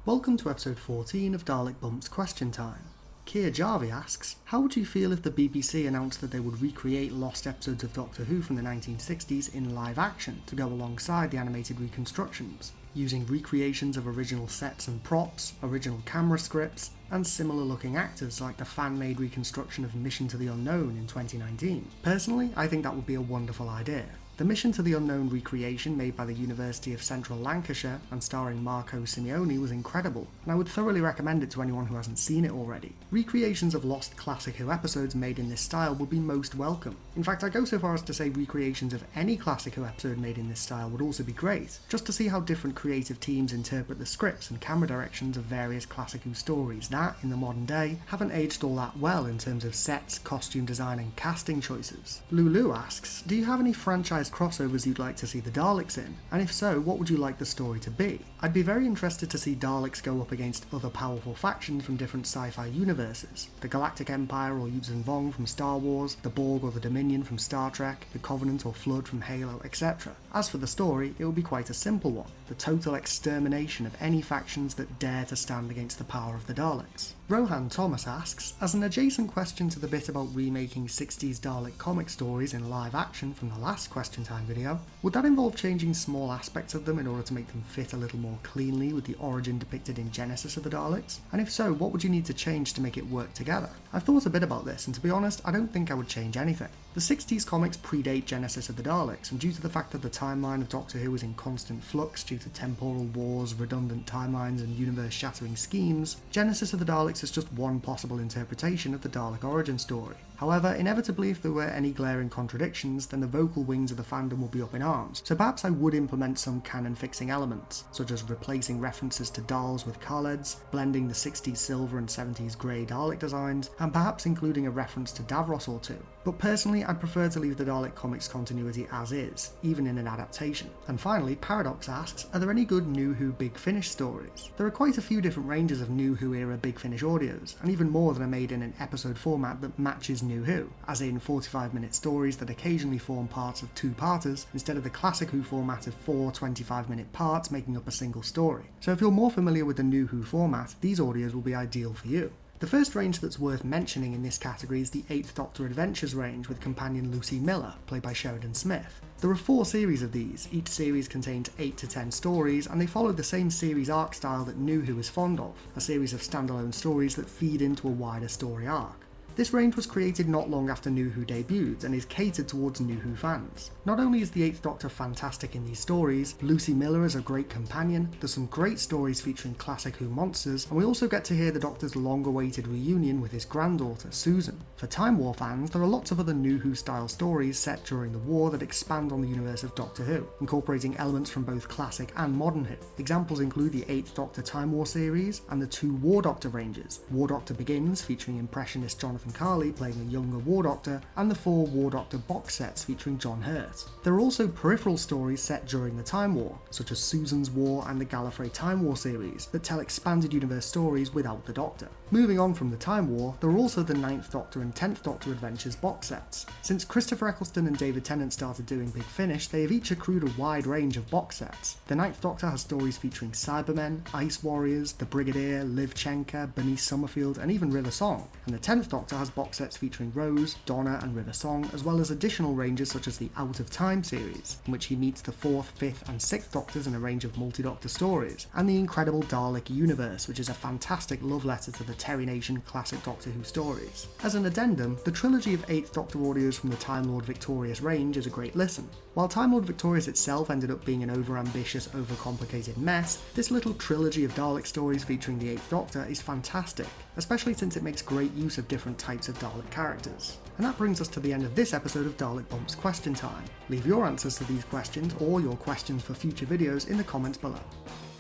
Welcome to episode 14 of Dalek Bumps Question Time. Keir Jarvie asks, how would you feel if the BBC announced that they would recreate lost episodes of Doctor Who from the 1960s in live action to go alongside the animated reconstructions, using recreations of original sets and props, original camera scripts, and similar looking actors like the fan-made reconstruction of Mission to the Unknown in 2019? Personally, I think that would be a wonderful idea. The Mission to the Unknown recreation made by the University of Central Lancashire and starring Marco Simeone was incredible, and I would thoroughly recommend it to anyone who hasn't seen it already. Recreations of lost Classic Who episodes made in this style would be most welcome. In fact, I go so far as to say recreations of any Classic Who episode made in this style would also be great, just to see how different creative teams interpret the scripts and camera directions of various Classic Who stories that, in the modern day, haven't aged all that well in terms of sets, costume design and casting choices. Lulu asks, do you have any franchise crossovers you'd like to see the Daleks in? And if so, what would you like the story to be? I'd be very interested to see Daleks go up against other powerful factions from different sci-fi universes. The Galactic Empire or Yuuzhan Vong from Star Wars, the Borg or the Dominion from Star Trek, the Covenant or Flood from Halo, etc. As for the story, it would be quite a simple one. The total extermination of any factions that dare to stand against the power of the Daleks. Rohan Thomas asks, as an adjacent question to the bit about remaking 60s Dalek comic stories in live action from the last Question Time video, would that involve changing small aspects of them in order to make them fit a little more cleanly with the origin depicted in Genesis of the Daleks? And if so, what would you need to change to make it work together? I've thought a bit about this, and to be honest, I don't think I would change anything. The 60s comics predate Genesis of the Daleks, and due to the fact that the timeline of Doctor Who is in constant flux due to temporal wars, redundant timelines and universe-shattering schemes, Genesis of the Daleks is just one possible interpretation of the Dalek origin story. However, inevitably if there were any glaring contradictions, then the vocal wings of the fandom will be up in arms, so perhaps I would implement some canon-fixing elements, such as replacing references to Dals with Khaleds, blending the 60s silver and 70s grey Dalek designs, and perhaps including a reference to Davros or two. But personally, I'd prefer to leave the Dalek comics continuity as is, even in an adaptation. And finally, Paradox asks, are there any good New Who Big Finish stories? There are quite a few different ranges of New Who era Big Finish audios, and even more that are made in an episode format that matches New Who, as in 45-minute stories that occasionally form parts of two-parters, instead of the Classic Who format of 4 25-minute parts making up a single story. So if you're more familiar with the New Who format, these audios will be ideal for you. The first range that's worth mentioning in this category is the 8th Doctor Adventures range with companion Lucy Miller, played by Sheridan Smith. There are 4 series of these, each series contains 8 to 10 stories, and they follow the same series arc style that New Who is fond of, a series of standalone stories that feed into a wider story arc. This range was created not long after New Who debuted and is catered towards New Who fans. Not only is the 8th Doctor fantastic in these stories, Lucy Miller is a great companion, there's some great stories featuring Classic Who monsters, and we also get to hear the Doctor's long-awaited reunion with his granddaughter, Susan. For Time War fans, there are lots of other New Who style stories set during the war that expand on the universe of Doctor Who, incorporating elements from both classic and modern Who. Examples include the 8th Doctor Time War series and the 2 War Doctor ranges, War Doctor Begins featuring impressionist Jonathan Carley playing a younger War Doctor, and the 4 War Doctor box sets featuring John Hurt. There are also peripheral stories set during the Time War, such as Susan's War and the Gallifrey Time War series, that tell expanded universe stories without the Doctor. Moving on from the Time War, there are also the 9th Doctor and 10th Doctor Adventures box sets. Since Christopher Eccleston and David Tennant started doing Big Finish, they have each accrued a wide range of box sets. The 9th Doctor has stories featuring Cybermen, Ice Warriors, the Brigadier, Liv Chenka, Bernice Summerfield, and even River Song. And the 10th Doctor has box sets featuring Rose, Donna, and River Song, as well as additional ranges such as the Out of Time series, in which he meets the 4th, 5th, and 6th Doctors in a range of multi-Doctor stories, and the incredible Dalek universe, which is a fantastic love letter to the Terry Nation classic Doctor Who stories. As an addendum, the trilogy of 8th Doctor audios from the Time Lord Victorious range is a great listen. While Time Lord Victorious itself ended up being an overambitious, overcomplicated mess, this little trilogy of Dalek stories featuring the 8th Doctor is fantastic, especially since it makes great use of different types of Dalek characters. And that brings us to the end of this episode of Dalek Bumps Question Time. Leave your answers to these questions or your questions for future videos in the comments below.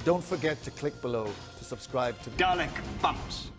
Don't forget to click below to subscribe to Dalek Bumps.